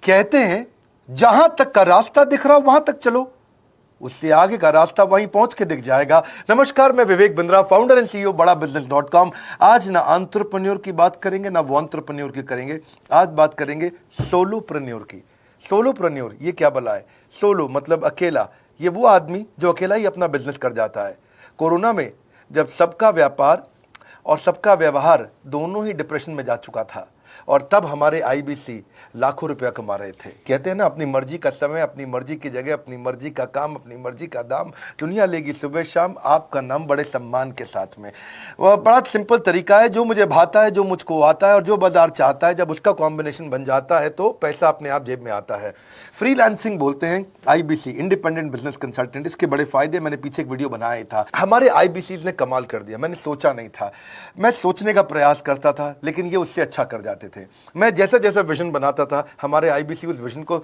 कहते हैं जहां तक का रास्ता दिख रहा वहां तक चलो, उससे आगे का रास्ता वहीं पहुंच के दिख जाएगा। नमस्कार, मैं Vivek Bindra, founder and CEO बड़ाबिजनेस.com। आज ना एंटरप्रेन्योर की बात करेंगे ना वो एंटरप्रेन्योर की करेंगे, आज बात करेंगे सोलोप्रेन्योर की। सोलोप्रेन्योर ये क्या भला है? सोलो मतलब अकेला, ये वो आदमी जो अकेला ही अपना बिजनेस कर जाता है। कोरोना में जब सबका व्यापार और सबका व्यवहार दोनों ही डिप्रेशन में जा चुका था, और तब हमारे आईबीसी लाखों रुपया कमा रहे थे। कहते हैं ना, अपनी मर्जी का समय, अपनी मर्जी की जगह, अपनी मर्जी का काम, अपनी मर्जी का दाम, दुनिया लेगी सुबह शाम आपका नाम बड़े सम्मान के साथ में। वह बड़ा सिंपल तरीका है, जो मुझे भाता है, जो मुझको आता है और जो बाजार चाहता है, जब उसका कॉम्बिनेशन बन जाता है तो पैसा अपने आप जेब में आता है। फ्रीलांसिंग बोलते हैं आईबीसी, इंडिपेंडेंट बिजनेस कंसल्टेंट। इसके बड़े फायदे मैंने पीछे एक वीडियो बनाया था। हमारे आईबीसी ने कमाल कर दिया, मैंने सोचा नहीं था। मैं सोचने का प्रयास करता था लेकिन ये उससे अच्छा कर जाते थे। मैं जैसा जैसा विजन बनाता था, हमारे आईबीसी उस विजन को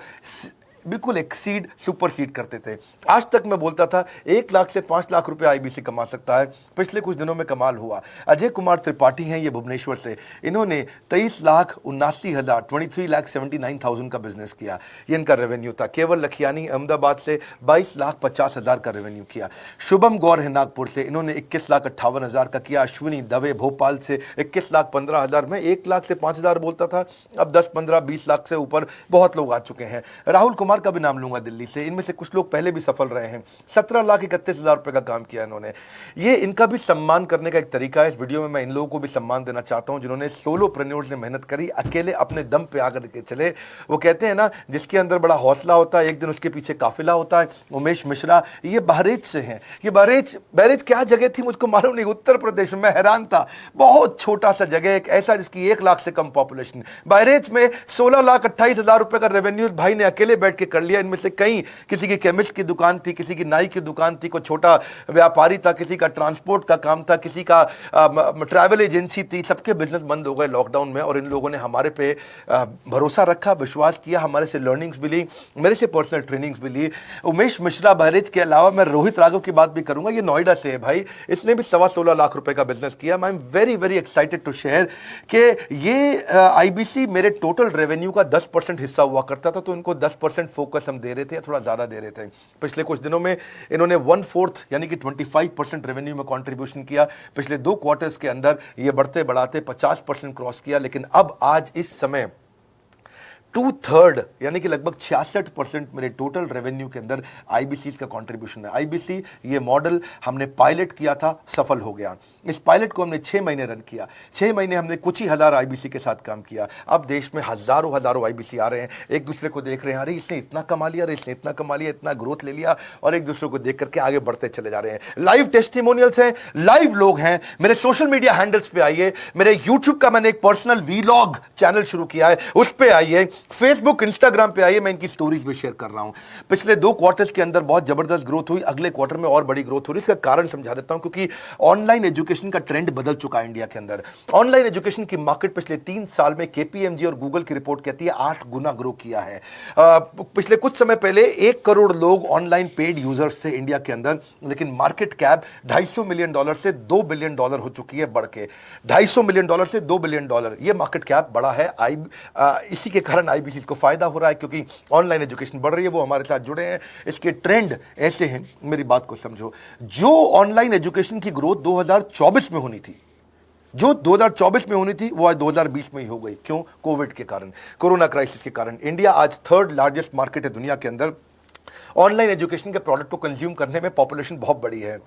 बिल्कुल एक्सीड, सुपरसीड करते थे। आज तक मैं बोलता था 1 लाख से 5 लाख रुपए आईबीसी कमा सकता है। पिछले कुछ दिनों में कमाल हुआ। अजय कुमार त्रिपाठी हैं ये भुवनेश्वर से, इन्होंने 23,79,000 23,79,000 का बिजनेस किया। ये इनका रेवेन्यू था। केवल लखियानी अहमदाबाद से 22,50,000 का रेवेन्यू किया। शुभम गौर है नागपुर से, इन्होंने 21,58,000 का किया। अश्विनी दवे भोपाल से 21,15,000 में 1 लाख से 5,000 बोलता था, अब 10, 15, 20 लाख से ऊपर बहुत लोग आ चुके हैं। राहुल कुमार का भी नाम लूंगा दिल्ली से, इनमें से कुछ लोग पहले भी सफल रहे हैं। 17,31,000 रुपए का काम किया इन्होंने। ये इनका भी सम्मान करने का एक तरीका है। इस वीडियो में मैं इन लोगों को भी सम्मान देना चाहता हूं जिन्होंने सोलोप्रेन्योर से मेहनत करी, अकेले अपने दम पे आकर के चले। वो कहते हैं ना, जिसके अंदर बड़ा हौसला होता है एक दिन उसके पीछे काफिला होता है। उमेश मिश्रा ये बहरेच से हैं। ये बहरेच क्या जगह थी मुझको मालूम नहीं, उत्तर प्रदेश में। मैं हैरान था, बहुत छोटा सा जगह, एक ऐसा जिसकी 1 लाख से कम पॉपुलेशन। बहरेच में 16,28,000 रुपए का रेवेन्यू भाई ने अकेले बैठ के कर लिया। इनमें से कई, किसी की केमिस्ट की दुकान थी, किसी की नाई की दुकान थी, कोई छोटा व्यापारी था, किसी का ट्रांसपोर्ट का काम था, किसी का ट्रैवल एजेंसी थी। सबके बिजनेस बंद हो गए लॉकडाउन में, और इन लोगों ने हमारे पे भरोसा रखा, विश्वास किया, हमारे से लर्निंग्स भी ली, मेरे से पर्सनल ट्रेनिंग्स भी ली। उमेश मिश्रा बहरेज के अलावा मैं रोहित राघव की बात भी करूंगा, ये नोएडा से है भाई, इसने भी 16.25 लाख रुपए का बिजनेस किया। I am very very excited to share कि ये आईबीसी मेरे टोटल रेवेन्यू का 10% हिस्सा हुआ करता था, तो इनको 10% फोकस हम दे रहे थे, थोड़ा ज्यादा दे रहे थे। पिछले कुछ दिनों में इन्होंने 1/4 यानी कि 25% रेवेन्यू में कंट्रीब्यूशन किया। पिछले 2 क्वार्टर्स के अंदर ये बढ़ते बढ़ाते 50% क्रॉस किया। लेकिन अब आज इस समय 2/3 यानी कि लगभग 66% मेरे टोटल रेवेन्यू के अंदर आईबीसी का कंट्रीब्यूशन है। आईबीसी ये मॉडल हमने पायलट किया था, सफल हो गया। इस पायलट को हमने 6 महीने रन किया। 6 महीने हमने कुछ ही हजार आईबीसी के साथ काम किया। अब देश में हजारों आईबीसी आ रहे हैं, एक दूसरे को देख रहे हैं, अरे इसने इतना कमा लिया, अरे इसने इतना कमा लिया, इतना ग्रोथ ले लिया, और एक दूसरे को देख करके आगे बढ़ते चले जा रहे हैं। लाइव टेस्टिमोनियल्स हैं, लाइव लोग हैं। मेरे सोशल मीडिया हैंडल्स पे आइए, मेरे यूट्यूब का मैंने एक पर्सनल वीलॉग चैनल शुरू किया है, उस पे आइए, फेसबुक इंस्टाग्राम पे आइए, मैं इनकी स्टोरीज भी शेयर कर रहा हूं। पिछले 2 क्वार्टर्स के अंदर बहुत जबरदस्त ग्रोथ हुई, अगले क्वार्टर में और बड़ी ग्रोथ हो रही है। इसका कारण समझा देता हूं, क्योंकि ऑनलाइन एजुकेशन का ट्रेंड बदल चुका है इंडिया के अंदर। ऑनलाइन एजुकेशन की मार्केट पिछले 3 साल में केपीएमजी और गूगल की रिपोर्ट कहती है 8 गुना ग्रो किया है। पिछले कुछ समय पहले 1 करोड़ लोग ऑनलाइन पेड यूजर्स थे इंडिया के अंदर, लेकिन मार्केट कैप $250 मिलियन से $2 बिलियन हो चुकी है बढ़ के। $250 मिलियन से $2 बिलियन, ये मार्केट कैप बड़ा है। इसी के कारण आईबीसी को फायदा हो रहा है, क्योंकि ऑनलाइन एजुकेशन बढ़ रही है, वो हमारे साथ जुड़े हैं। इसके ट्रेंड ऐसे हैं, मेरी बात को समझो। जो ऑनलाइन एजुकेशन की ग्रोथ 2024 में होनी थी, जो 2024 में होनी थी, वो आज 2020 में ही हो गई। क्यों? कोविड के कारण, कोरोना क्राइसिस के कारण। इंडिया आज 3rd लार्जेस्ट मार्केट है दुनिया के अंदर। ऑनलाइन एजुकेशन के प्रोडक्ट को कंज्यूम करने में पॉपुलेशन बहुत बड़ी है।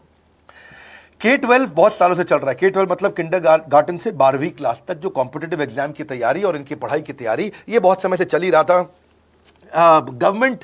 K-12 बहुत सालों से चल रहा है। K-12 मतलब किंडरगार्टन से 12वीं क्लास तक जो कॉम्पिटिटिव एग्जाम की तैयारी और इनकी पढ़ाई की तैयारी, ये बहुत समय से चल ही रहा था। गवर्नमेंट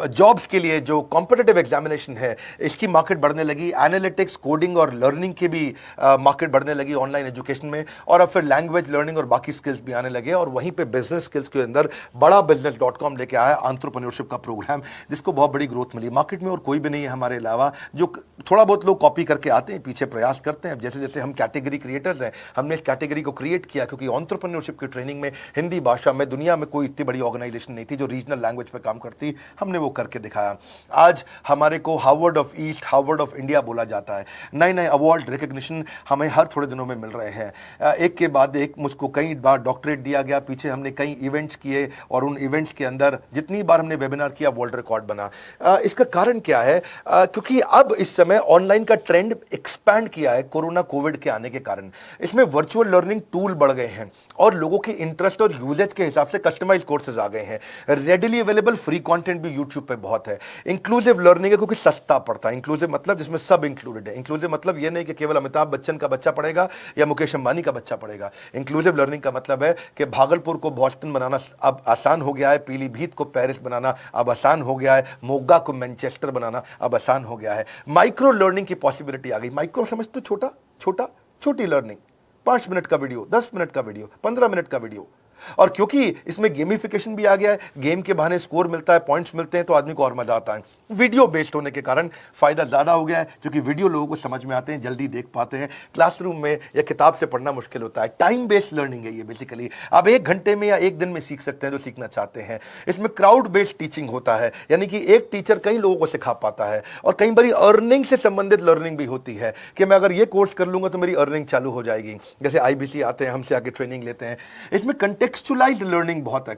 जॉब्स के लिए जो कॉम्पिटिटिव एग्जामिनेशन है, इसकी मार्केट बढ़ने लगी। एनालिटिक्स, कोडिंग और लर्निंग की भी मार्केट बढ़ने लगी ऑनलाइन एजुकेशन में। और अब फिर लैंग्वेज लर्निंग और बाकी स्किल्स भी आने लगे। और वहीं पे बिजनेस स्किल्स के अंदर बड़ाबिजनेस.com लेके आया एंटरप्रेन्योरशिप का प्रोग्राम, जिसको बहुत बड़ी ग्रोथ मिली मार्केट में। और कोई भी नहीं है हमारे अलावा, जो थोड़ा बहुत लोग कॉपी करके आते हैं, पीछे प्रयास करते हैं। जैसे जैसे हम कैटेगरी क्रिएटर्स हैं, हमने इस कैटेगरी को क्रिएट किया, क्योंकि एंटरप्रेन्योरशिप की ट्रेनिंग में हिंदी भाषा में दुनिया में कोई इतनी बड़ी ऑर्गेनाइजेशन नहीं थी जो रीजनल नेशनल लैंग्वेज पे काम करती, हमने वो करके दिखाया। आज हमारे को Harvard of east, Harvard of India बोला जाता है। नए नए अवार्ड रिकग्निशन हमें हर थोड़े दिनों में मिल रहे हैं, एक के बाद एक। मुझको कई बार डॉक्टरेट दिया गया, पीछे हमने कई इवेंट्स किए और उन इवेंट्स के अंदर जितनी बार हमने वेबिनार किया वर्ल्ड रिकॉर्ड बना। इसका कारण क्या है? क्योंकि अब इस समय ऑनलाइन का ट्रेंड एक्सपैंड किया है कोरोना कोविड के आने के कारण। इसमें वर्चुअल लर्निंग टूल बढ़ गए हैं और लोगों के इंटरेस्ट और यूजेज के हिसाब से कस्टमाइज कोर्सेज आ गए हैं। रेडिली अवेलेबल फ्री कंटेंट भी यूट्यूब पे बहुत है। इंक्लूसिव लर्निंग है क्योंकि सस्ता पड़ता है। इंक्लूसिव मतलब जिसमें सब इंक्लूडेड है। इंक्लूसिव मतलब ये नहीं कि केवल अमिताभ बच्चन का बच्चा पढ़ेगा या मुकेश अंबानी का बच्चा पढ़ेगा। इंक्लूसिव लर्निंग का मतलब है कि भागलपुर को बॉस्टन बनाना अब आसान हो गया है, पीलीभीत को पेरिस बनाना अब आसान हो गया है, मोगा को मैनचेस्टर बनाना अब आसान हो गया है। माइक्रो लर्निंग की पॉसिबिलिटी आ गई। माइक्रो समझ तो छोटी लर्निंग, 5 मिनट का वीडियो, 10 मिनट का वीडियो, 15 मिनट का वीडियो। और क्योंकि इसमें गेमिफिकेशन भी आ गया है, गेम के बहाने स्कोर मिलता है, पॉइंट्स मिलते हैं, तो आदमी को और मजा आता है। वीडियो बेस्ड होने के कारण फायदा ज्यादा हो गया है, क्योंकि वीडियो लोगों को समझ में आते हैं, जल्दी देख पाते हैं। क्लासरूम में या किताब से पढ़ना मुश्किल होता है। टाइम बेस्ड लर्निंग है ये बेसिकली। आप 1 घंटे में या 1 दिन में सीख सकते हैं जो सीखना चाहते हैं। इसमें क्राउड बेस्ड टीचिंग होता है, यानी कि एक टीचर कई लोगों को सिखा पाता है। और कई बार अर्निंग से संबंधित लर्निंग भी होती है कि मैं अगर ये कोर्स कर लूंगा तो मेरी अर्निंग चालू हो जाएगी। जैसे IBC आते हैं, हमसे आके ट्रेनिंग लेते हैं। इसमें कंटेक्चुअलाइज्ड लर्निंग बहुत है।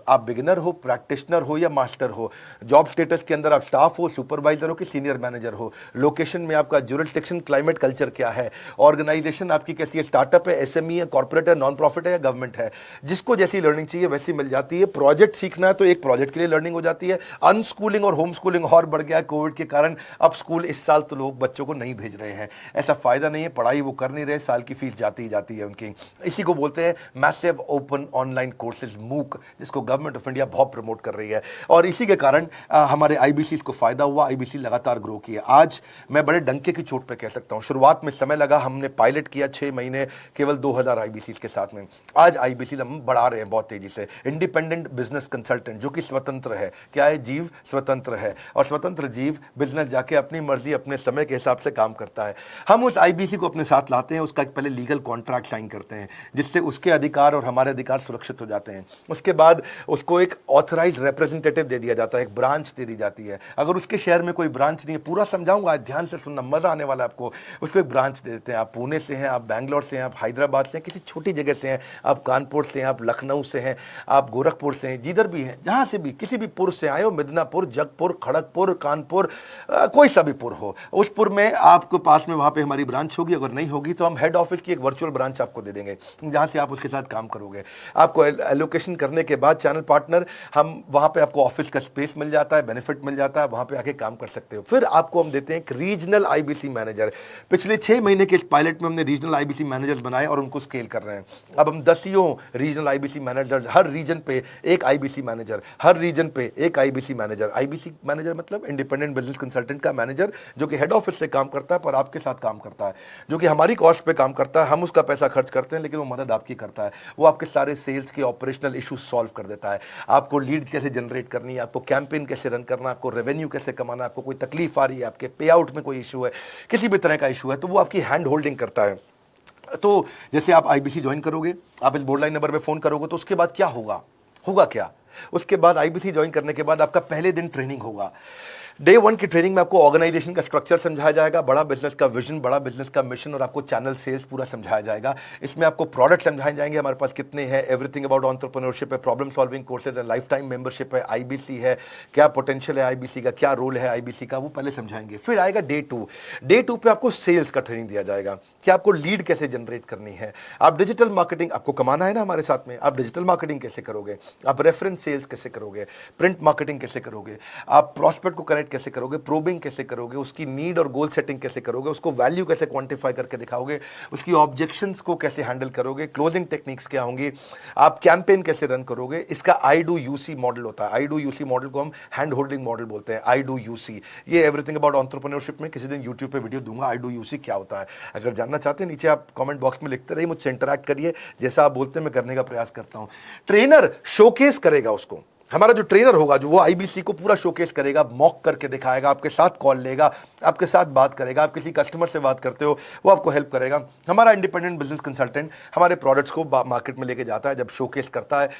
आप बिगिनर हो, प्रैक्टिशनर हो या मास्टर हो, जॉब स्टेटस के अंदर आप स्टाफ हो, सुपरवाइजर हो कि सीनियर मैनेजर हो, लोकेशन में आपका जुरिस्डिक्शन, क्लाइमेट, कल्चर क्या है, ऑर्गेनाइजेशन आपकी कैसी है, स्टार्टअप है, SME है, कॉर्पोरेट है, नॉन प्रॉफिट है या गवर्नमेंट है, जिसको जैसी लर्निंग चाहिए वैसी मिल जाती है। प्रोजेक्ट सीखना है तो एक प्रोजेक्ट के लिए लर्निंग हो जाती है। अनस्कूलिंग और होम स्कूलिंग और बढ़ गया है कोविड के कारण। अब स्कूल इस साल तो लोग बच्चों को नहीं भेज रहे हैं, ऐसा फायदा नहीं है, पढ़ाई वो कर नहीं रहे, साल की फीस जाती ही जाती है उनकी। इसी को बोलते हैं मैसिव ओपन ऑनलाइन कोर्सेज, मूक, जिसको गवर्नमेंट ऑफ इंडिया बहुत प्रमोट कर रही है। और इसी के कारण हमारे IBC को फायदा हुआ। IBC लगातार ग्रो किया। आज मैं बड़े डंके की चोट पे कह सकता हूं, शुरुआत में समय लगा, हमने पायलट किया 6 महीने केवल 2000 IBC के साथ में। आज IBC हम बढ़ा रहे हैं बहुत तेजी से। इंडिपेंडेंट बिजनेस कंसल्टेंट, जो कि स्वतंत्र है। क्या है? जीव स्वतंत्र है, और स्वतंत्र जीव बिजनेस जाके अपनी मर्जी अपने समय के हिसाब से काम करता है। हम उस IBC को अपने साथ लाते हैं, उसका एक पहले लीगल कॉन्ट्रैक्ट साइन करते हैं, जिससे उसके अधिकार और हमारे अधिकार सुरक्षित हो जाते हैं। उसके बाद उसको एक ऑथराइज्ड रिप्रेजेंटेटिव दे दिया जाता है, एक ब्रांच दे दी जाती है। अगर उसके शहर में कोई ब्रांच नहीं है, पूरा समझाऊंगा, ध्यान से सुनना, मजा आने वाला है आपको। उसको एक ब्रांच दे देते हैं। आप पुणे से हैं, आप बैंगलोर से हैं, आप हैदराबाद से हैं, किसी छोटी जगह से हैं, आप कानपुर से हैं, आप लखनऊ से हैं, आप गोरखपुर से हैं, जिधर भी हैं, जहां से भी, किसी भी पुर से आए हो, मिदनापुर, जगपुर, खड़गपुर, कानपुर, कोई सा भी पुर हो, उस पुर में आपको पास में वहां पे हमारी ब्रांच होगी। अगर नहीं होगी तो हम हेड ऑफिस की एक वर्चुअल ब्रांच आपको दे देंगे, जहां से आप उसके साथ काम करोगे। आपको एलोकेशन करने के बाद चैनल पार्टनर, हम वहां पे आपको ऑफिस का स्पेस मिल जाता है, बेनिफिट मिल जाता है, वहां पे आके काम कर सकते हो। फिर आपको हम देते हैं एक रीजनल IBC मैनेजर। पिछले 6 महीने के इस पायलट में हमने रीजनल IBC मैनेजर बनाए और उनको स्केल कर रहे हैं। अब हम 10 रीजनल IBC मैनेजर, हर रीजन पे एक IBC मैनेजर, हर रीजन पे एक IBC मैनेजर। IBC मैनेजर मतलब इंडिपेंडेंट बिजनेस कंसल्टेंट का मैनेजर, जो कि हेड ऑफिस से काम करता है पर आपके साथ काम करता है, जो कि हमारी कॉस्ट पे काम करता है। हम उसका पैसा खर्च करते हैं, लेकिन वो मदद आपकी करता है। वो आपके सारे सेल्स के ऑपरेशनल इशू सॉल्व कर देता है। आपको लीड कैसे जनरेट करनी है, आपको कैंपेन कैसे रन करना, आपको रेवेन्यू कैसे कमाना, आपको कोई तकलीफ आ रही है, आपके पे आउट में कोई इशू है, किसी भी तरह का इशू है, तो वो आपकी हैंड होल्डिंग करता है। तो जैसे आप IBC ज्वाइन करोगे, आप इस बोर्ड लाइन नंबर पे फोन करोगे, तो उसके बाद क्या होगा क्या? उसके बाद IBC ज्वाइन करने के बाद आपका पहले दिन ट्रेनिंग होगा। डे 1 की ट्रेनिंग में आपको ऑर्गेनाइजेशन का स्ट्रक्चर समझाया जाएगा, बड़ा बिजनेस का विजन, बड़ा बिजनेस का मिशन, और आपको चैनल सेल्स पूरा समझाया जाएगा। इसमें आपको प्रोडक्ट समझाए जाएंगे, हमारे पास कितने हैं, एवरीथिंग अबाउट एंटरप्रेन्योरशिप है, प्रॉब्लम सॉल्विंग कोर्सेज है, लाइफ टाइम मेंबरशिप है, IBC है, क्या पोटेंशियल है IBC का, क्या रोल है IBC का, वो पहले समझाएंगे। फिर आएगा डे 2। डे 2 पे आपको सेल्स का ट्रेनिंग दिया जाएगा कि आपको लीड कैसे जनरेट करनी है, आप डिजिटल मार्केटिंग, आपको कमाना है ना हमारे साथ में, आप डिजिटल मार्केटिंग कैसे करोगे, आप रेफरेंस सेल्स कैसे करोगे, प्रिंट मार्केटिंग कैसे करोगे, आप प्रॉस्पेक्ट को कनेक्ट कैसे करोगे, प्रोबिंग कैसे करोगे, उसकी नीड और गोल सेटिंग कैसे करोगे, उसको वैल्यू कैसे क्वांटिफाई करके दिखाओगे, उसकी ऑब्जेक्शंस को कैसे हैंडल करोगे, क्लोजिंग टेक्निक्स क्या होंगी, आप कैंपेन कैसे रन करोगे। इसका I-Do-U-C मॉडल होता है। I-Do-U-C मॉडल को हम हैंड होल्डिंग मॉडल बोलते हैं। I-Do-U-C, ये एवरीथिंग अबाउट एंटरप्रेन्योरशिप में किसी दिन यूट्यूब पे वीडियो दूंगा, I-Do-U-C क्या होता है। अगर जानना चाहते हैं, नीचे आप कमेंट बॉक्स में लिखते रहिए, मुझसे इंटरैक्ट करिए, जैसा आप बोलते हैं मैं करने का प्रयास करता हूं। ट्रेनर शोकेस करेगा उसको, हमारा जो ट्रेनर होगा, जो वो आईबीसी को पूरा शोकेस करेगा, मॉक करके दिखाएगा, आपके साथ कॉल लेगा, आपके साथ बात करेगा, आप किसी कस्टमर से बात करते हो वो आपको हेल्प करेगा। हमारा इंडिपेंडेंट बिजनेस कंसल्टेंट हमारे प्रोडक्ट्स को मार्केट में लेके जाता है, जब शोकेस करता है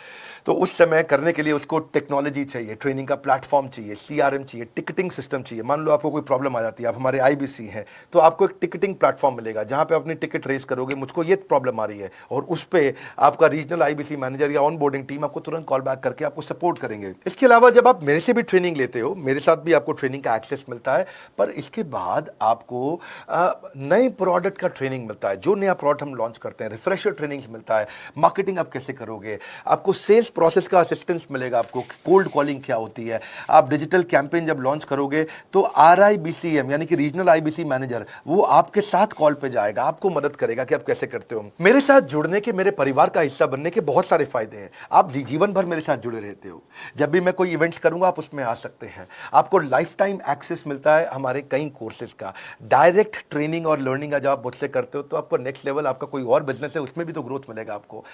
तो उस समय करने के लिए उसको टेक्नोलॉजी चाहिए, ट्रेनिंग का प्लेटफॉर्म चाहिए, सीआरएम चाहिए, टिकटिंग सिस्टम चाहिए। मान लो आपको कोई प्रॉब्लम आ जाती है, आप हमारे आईबीसी हैं, तो आपको एक टिकटिंग प्लेटफॉर्म मिलेगा जहां पे अपनी टिकट रेस करोगे, मुझको ये प्रॉब्लम आ रही है, और उस पर आपका रीजनल आईबीसी मैनेजर या ऑन बोर्डिंग टीम आपको तुरंत कॉल बैक करके आपको सपोर्ट करेंगे। इसके अलावा जब आप मेरे से भी ट्रेनिंग लेते हो, मेरे साथ भी आपको ट्रेनिंग का एक्सेस मिलता है, पर इसके बाद आपको नए प्रोडक्ट का ट्रेनिंग मिलता है। जो नया प्रोडक्ट हम लॉन्च करते हैं, रिफ्रेशर ट्रेनिंग्स मिलता है, मार्केटिंग आप कैसे करोगे, आपको सेल्स प्रोसेस का असिस्टेंस मिलेगा, आपको कोल्ड कॉलिंग क्या होती है, आप डिजिटल कैंपेन जब लॉन्च करोगे तो आरआईबीसीएम यानी कि रीजनल आईबीसी मैनेजर वो आपके साथ कॉल पे जाएगा, आपको मदद करेगा कि आप कैसे करते हो। मेरे साथ जुड़ने के, मेरे परिवार का हिस्सा बनने के बहुत सारे फायदे हैं। आप जीवन भर मेरे साथ जुड़े रहते हो, जब भी मैं कोई इवेंट्स करूंगा आप उसमें आ सकते हैं। आपको लाइफ टाइम एक्सेस मिलता है हमारे कई कोर्सेज का, डायरेक्ट ट्रेनिंग और लर्निंग जब आप मुझसे करते हो तो आपको नेक्स्ट लेवल, आपका कोई और बिजनेस है उसमें भी तो ग्रोथ मिलेगा आपको।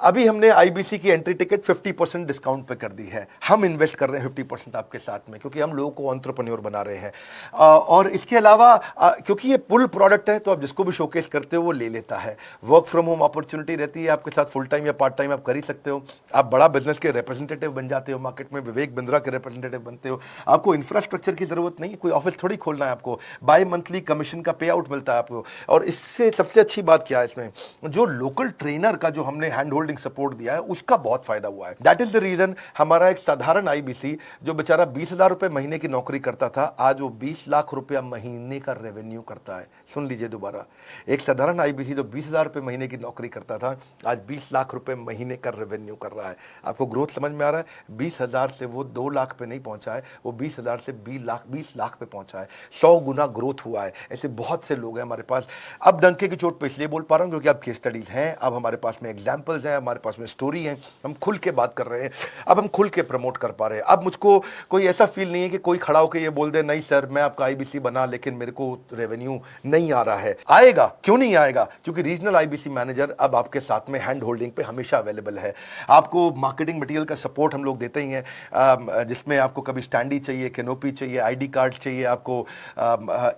अभी हमने आईबीसी की एंट्री टिकट 50% डिस्काउंट पे कर दी है। हम इन्वेस्ट कर रहे हैं 50% आपके साथ में, क्योंकि हम लोगों को एंटरप्रेन्योर बना रहे हैं। और इसके अलावा क्योंकि ये पुल प्रोडक्ट है तो आप जिसको भी शोकेस करते हो वो ले लेता है। वर्क फ्रॉम होम अपॉर्चुनिटी रहती है आपके साथ, फुल टाइम या पार्ट टाइम आप कर ही सकते हो। आप बड़ा बिजनेस के रिप्रेजेंटेटिव बन जाते हो, मार्केट में विवेक बिंद्रा के रिप्रेजेंटेटिव बनते हो। आपको इंफ्रास्ट्रक्चर की जरूरत नहीं, कोई ऑफिस थोड़ी खोलना है आपको, बाय मंथली कमीशन का पे आउट मिलता है आपको। और इससे सबसे अच्छी बात क्या है, इसमें जो लोकल ट्रेनर का जो हमने हैंड होल्डिंग सपोर्ट दिया है उसका बहुत फायदा हुआ है। दैट इज द रीजन हमारा एक साधारण आईबीसी जो बेचारा 20,000 रुपए महीने की नौकरी करता था, आज वो 20 लाख रुपया महीने का रेवेन्यू करता है। सुन लीजिए दोबारा, एक साधारण आईबीसी जो 20,000 रुपए महीने की नौकरी करता था, आज 20 लाख रुपए महीने का रेवेन्यू कर रहा है। आपको ग्रोथ समझ में आ रहा है? 20,000 से वो 2 लाख पे नहीं पहुंचा है, वो 20,000 से 20 लाख पे पहुंचा है। 100 गुना ग्रोथ हुआ है। ऐसे बहुत से लोग हैं हमारे पास। अब डंके की चोट पे इसलिए बोल पा रहा हूं क्योंकि अब केस स्टडीज हैं, अब हमारे पास में एग्जांपल्स हैं, हमारे पास में स्टोरी है, हम खुल के बात कर रहे हैं, अब हम खुल के प्रमोट कर पा रहे हैं। अब मुझको कोई ऐसा फील नहीं है कि कोई खड़ा होकर ये बोल दे नहीं सर मैं आपका आईबीसी बना लेकिन मेरे को रेवेन्यू नहीं आ रहा है। आएगा, क्यों नहीं आएगा? क्योंकि रीजनल आईबीसी मैनेजर अब आपके साथ में हैंड होल्डिंग पे हमेशा अवेलेबल है। आपको मार्केटिंग मटेरियल का सपोर्ट हम लोग देते ही हैं, जिसमें आपको कभी स्टैंडी चाहिए, कैनोपी चाहिए, आईडी कार्ड चाहिए, आपको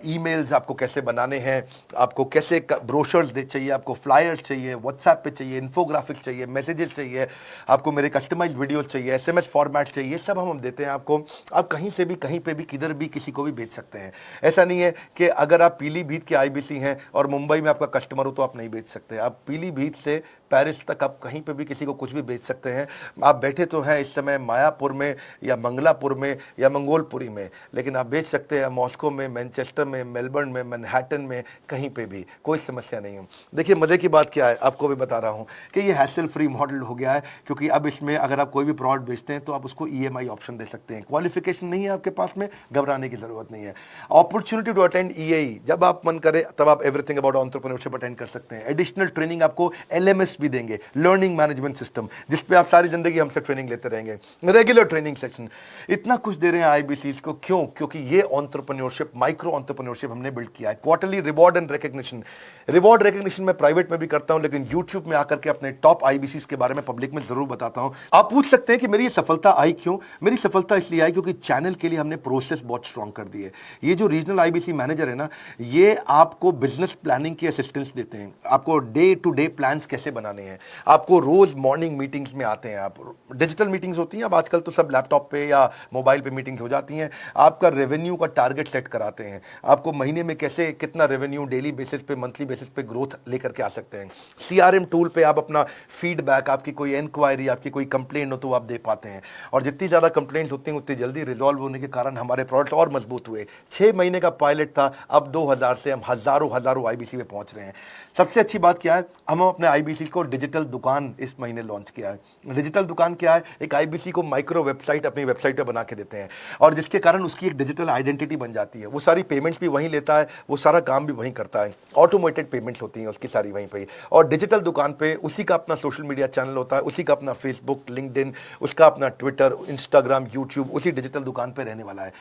ईमेल्स आपको कैसे बनाने हैं, आपको कैसे ब्रोशर्स चाहिए, आपको फ्लायर्स चाहिए, व्हाट्सएप पे चाहिए, इन्फोग्राफिक्स चाहिए, मैसेजेस चाहिए, आपको मेरे कस्टमाइज्ड वीडियोस चाहिए, एसएमएस फॉर्मेट चाहिए, सब हम देते हैं आपको। आप कहीं से भी, कहीं पे भी, किधर भी किसी को भी भेज सकते हैं। ऐसा नहीं है कि अगर आप पीलीभीत के आईबीसी हैं और मुंबई में आपका कस्टमर हो तो आप नहीं भेज सकते। आप पीलीभीत से पेरिस तक आप कहीं पे भी किसी को कुछ भी भेज सकते हैं। आप बैठे तो हैं इस समय मायापुर में या मंगलापुर में या मंगोलपुरी में, लेकिन आप भेज सकते हैं मॉस्को में, मैनचेस्टर में, मेलबर्न में, मैनहट्टन में, कहीं पे भी, कोई समस्या नहीं है। देखिए मजे की बात क्या है, आपको भी बता रहा हूं कि ये हैसल फ्री मॉडल हो गया है, क्योंकि अब इसमें अगर आप कोई भी प्रोडक्ट बेचते हैं तो आप उसको ईएमआई ऑप्शन दे सकते हैं। क्वालिफिकेशन नहीं है आपके पास में, घबराने की जरूरत नहीं है। अपॉर्चुनिटी टू अटेंड ईएई, जब आप मन करे तब आप एवरीथिंग अबाउट एंटरप्रेन्योरशिप अटेंड कर सकते हैं। एडिशनल ट्रेनिंग आपको एलएमएस भी देंगे, लर्निंग मैनेजमेंट सिस्टम, जिस पे आप सारी जिंदगी हमसे ट्रेनिंग लेते रहेंगे। रेगुलर ट्रेनिंग सेक्शन, इतना कुछ दे रहे हैं आईबीसीज को। क्यों? क्योंकि ये एंटरप्रेन्योरशिप, माइक्रो एंटरप्रेन्योरशिप हमने बिल्ड किया है। Quarterly reward and recognition, reward recognition मैं प्राइवेट में भी करता हूं, लेकिन यूट्यूब में आकर के अपने टॉप आईबीसीज के बारे में पब्लिक में जरूर बताता हूं। आप पूछ सकते हैं कि मेरी ये सफलता आई क्यों? मेरी सफलता इसलिए आई क्योंकि चैनल के लिए हमने प्रोसेस बहुत स्ट्रांग कर दी है। ये जो रीजनल आईबीसी मैनेजर है ना, ये आपको बिजनेस प्लानिंग की असिस्टेंस देते हैं, आपको डे टू डे प्लान्स कैसे बनाने हैं, आपको रोज मॉर्निंग मीटिंग्स में आते हैं। आप डिजिटल मीटिंग्स होती हैं, अब आजकल तो सब लैपटॉप पे या मोबाइल पे मीटिंग्स हो जाती हैं। आपका रेवेन्यू का टारगेट सेट कराते हैं, आपको महीने में कैसे कितना रेवेन्यू डेली बेसिस पे, मंथली बेसिस पे ग्रोथ लेकर के आ सकते हैं। सीआरएम टूल पे आप अपना फीडबैक, आपकी कोई इंक्वायरी, आपकी कोई कंप्लेंट हो तो आप दे पाते हैं। और जितनी ज़्यादा कंप्लेंट होती हैं उतनी जल्दी रिजॉल्व होने के कारण हमारे प्रोडक्ट और मजबूत हुए। 6 महीने का पायलट था, अब 2000 से हम हजारों आईबीसी में पहुंच रहे हैं। सबसे अच्छी बात क्या है, हम अपने आईबीसी को डिजिटल दुकान इस महीने लॉन्च किया है। डिजिटल दुकान क्या है? एक आईबीसी को माइक्रो वेबसाइट अपनी वेबसाइट पे बना के देते हैं, और जिसके कारण उसकी एक डिजिटल आइडेंटिटी बन जाती है। वो सारी पेमेंट्स भी वहीं लेता है, वो सारा काम भी वहीं करता है, ऑटोमेटेड पेमेंट्स होती हैं उसकी सारी वहीं पे। और डिजिटल दुकान पे उसी का अपना सोशल मीडिया चैनल होता है, उसी का अपना फेसबुक, लिंक्डइन, उसका अपना ट्विटर, इंस्टाग्राम, यूट्यूब उसी डिजिटल दुकान पे रहने वाला है।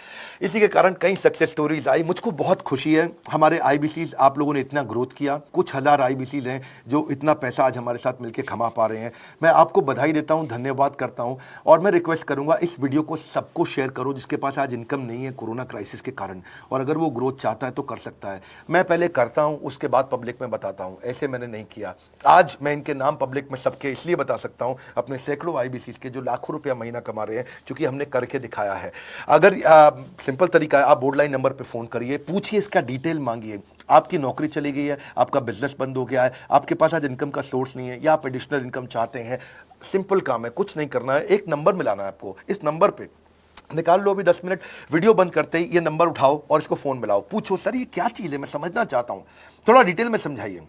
इसी के कारण कई सक्सेस स्टोरीज आई। मुझको बहुत खुशी है, हमारे आईबीसीज आप लोगों ने इतना ग्रोथ किया। कुछ हजार आईबीसीज हैं जो इतना पैसा आज हमारे साथ मिलकर कमा पा रहे हैं। मैं आपको बधाई देता हूं, धन्यवाद करता हूं और मैं रिक्वेस्ट करूंगा इस वीडियो को सबको शेयर करो जिसके पास आज इनकम नहीं है कोरोना क्राइसिस के कारण, और अगर वो ग्रोथ चाहता है तो कर सकता है। मैं पहले करता हूं, उसके बाद पब्लिक में बताता हूं, ऐसे मैंने नहीं किया। आज मैं इनके नाम पब्लिक में सबके इसलिए बता सकता हूं, अपने सैकड़ों IBCs के जो लाखों रुपया महीना कमा रहे हैं, क्योंकि हमने करके दिखाया है। अगर सिंपल तरीका है, आप बोर्ड लाइन नंबर पे फोन करिए, पूछिए, इसका डिटेल मांगिए। आपकी नौकरी चली गई है, आपका बिजनेस बंद हो गया है, आपके पास आज इनकम का सोर्स नहीं है, या आप एडिशनल इनकम चाहते हैं, सिंपल काम है, कुछ नहीं करना है, एक नंबर मिलाना है आपको। इस नंबर पे निकाल लो अभी 10 मिनट, वीडियो बंद करते ही ये नंबर उठाओ और इसको फोन मिलाओ, पूछो सर ये क्या चीज है, मैं समझना चाहता हूं, थोड़ा डिटेल में समझाइए।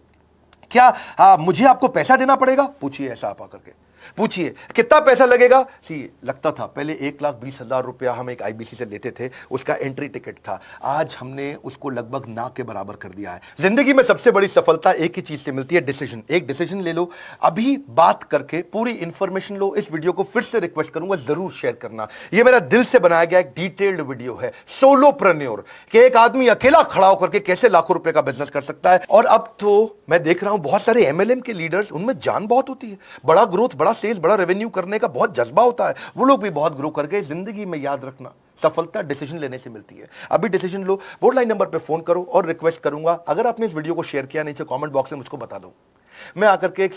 क्या मुझे आपको पैसा देना पड़ेगा? पूछिए, ऐसा आप आकर के पूछिए कितना पैसा लगेगा। सी लगता था पहले 1,20,000 रुपया हम एक IBC से लेते थे, उसका एंट्री टिकट था, आज हमने उसको लगभग ना के बराबर कर दिया है। जिंदगी में सबसे बड़ी सफलता एक ही चीज से मिलती है, डिसीजन। एक डिसीजन ले लो, अभी बात करके पूरी इंफॉर्मेशन लो। इस वीडियो को फिर से रिक्वेस्ट करूंगा जरूर शेयर करना, ये मेरा दिल से बनाया गया एक डिटेल्ड वीडियो है, सोलोप्रेन्योर, कि एक आदमी अकेला खड़ा होकर के कैसे लाखों रुपए का बिजनेस कर सकता है। और अब तो मैं देख रहा हूं बहुत सारे MLM के लीडर्स, उनमें जान बहुत होती है, बड़ा ग्रोथ, बड़ा सेल्स, बड़ा रेवेन्यू करने का बहुत जज्बा होता है, वो लोग भी बहुत ग्रो कर गए। जिंदगी में याद रखना, सफलता डिसीजन लेने से मिलती है। अभी डिसीजन लो, बोर्ड लाइन नंबर पे फोन करो और रिक्वेस्ट करूंगा, अगर आपने इस वीडियो को शेयर किया, नीचे कमेंट बॉक्स में मुझको बता दो। मैं आकर के एक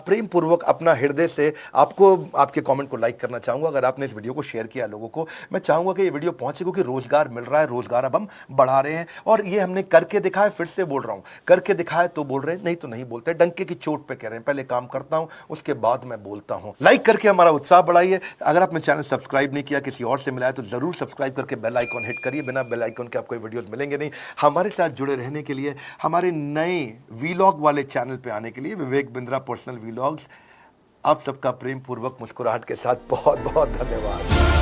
प्रेम पूर्वक अपना हृदय से आपको, आपके कमेंट को लाइक करना चाहूंगा। अगर आपने इस वीडियो को शेयर किया लोगों को, मैं चाहूंगा कि ये वीडियो पहुंचे, क्योंकि रोजगार मिल रहा है, रोजगार अब हम बढ़ा रहे हैं, और ये हमने करके दिखाया। फिर से बोल रहा हूं, करके दिखाया तो बोल रहे हैं, नहीं तो नहीं बोलते, डंके की चोट पे कह रहे हैं। पहले काम करता हूं, उसके बाद मैं बोलता हूं। लाइक करके हमारा उत्साह बढ़ाइए। अगर आपने चैनल सब्सक्राइब नहीं किया, किसी और से मिला है, तो जरूर सब्सक्राइब करके बेल आइकॉन हिट करिए। बिना बेल आइकॉन के आपको वीडियोस मिलेंगे नहीं। हमारे साथ जुड़े रहने के लिए, हमारे नए वीलॉग वाले चैनल पे आने के लिए, विवेक बिंद्रा पर्सनल व्लॉग्स, आप सबका प्रेम पूर्वक मुस्कुराहट के साथ बहुत बहुत धन्यवाद।